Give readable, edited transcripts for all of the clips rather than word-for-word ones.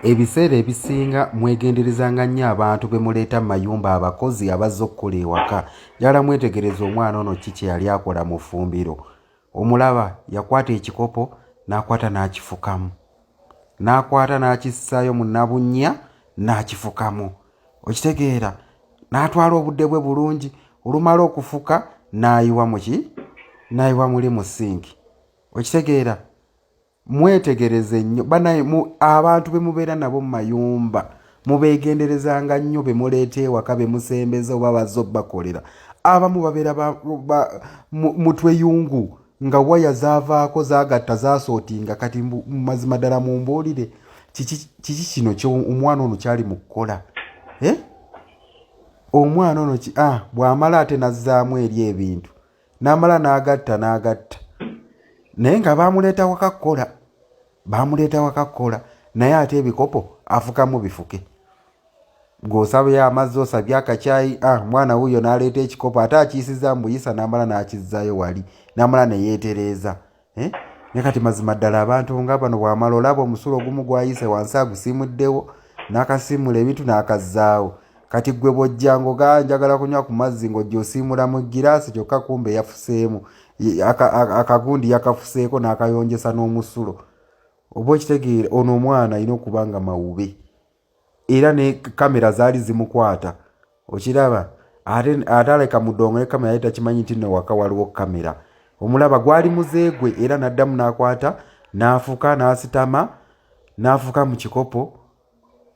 Ebiseera ebisinga mwegenderezanga nnyo abantu be muleeta mu mayumba abakozi abazze okukola ewaka. Njagala mwetegereze omwana ono ki kye yali akola mu ffumbiro. Omulaba yakwata ekikopo n'akwata n'akifukamu. N'akwata n'akissaayo mu nabunnya n'akifukamu. Okitegeera? N'atwala obudde bwe bulungi, olumala okufuka n'ayiwa mu ki? N'ayiwa muli mu sinki. Okitegeera? Mwetegereze nnyo abantu be mubeera nabo mu mayumba mubeegenderezanga nnyo be muleeta ewaka be musembeza oba bazze obbakolera. Abamu babeera mutwe yungu nga waya zaavaako zaagatta zaasootinga. Kati mazima ddala mumbuulire kiki kino omwana ono kyali mu kukola? Omwana ono bw'amala ate nazzaamu eri ebintu n'amala n'agatta naye nga baamuleeta waka kukola naye ate ebikopo afukamu bifuke. Ng'osabye amazzi osabye akacaayi, mwana wuuyo n'aleeta ekikopo ate akiisizza mu buyisa n'amala n'akizzaayo wali n'amala ne yeetereeza. Ne kati mazima ddala abantu nga bano bw'amala olaba omusulo ogumu gwayise wansi agusiimuddewo n'akasiimula ebintu n'akazzaawo. Kati ggwe bw'ojja njagala kunywa ku mazzi ng'ojja osiimula mu giraasi kyokka kumbe yafuseemu akagundi yakafuseeko n'akayonjesa n'omusulo. Oba okitegeera ono omwana alina okuba nga mawube era ne kamera zaali zimukwata. Okiraba? Ate aleka mudongo ne kamera yali takimanyi nti nno waka waliwo kamera. Omulaba gwali muzeegwe era n'addamu n'akwata n'afuka n'asitama n'afuka mu kikopo.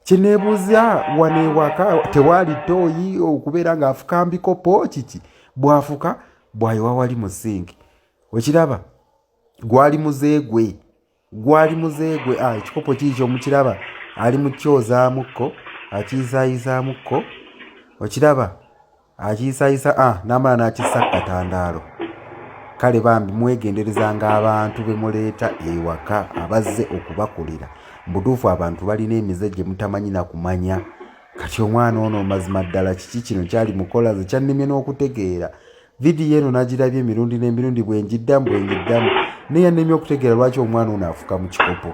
Kineebuuza wano ewaka tewaali ttooyi okubeera ng'afuka mu bikopo kiki? Bw'afuka bw'ayiwa wali mu sinki. Okiraba? Gwali muzeegwe. Ekikopo kiikyo mukiraba ali mu kyozaamukko akiyisaayisaamuko. Okiraba? Akiyisaayisa n'amala n'akissa katandaalo. Kale bambi mwegenderezanga abantu be muleeta ewaka abazze okubakolera. Butuufu abantu balina emize gye mutamanyi na kumanya. Kati omwana ono mazima ddala kiki kino kyali mukola ze kyannimye n'okutegeera. Vidiyo eno nagirabye emirundi n'emirundi bwe njiddamu naye yannimye okutegeera lwaki omwana ono afuka mu kikopo.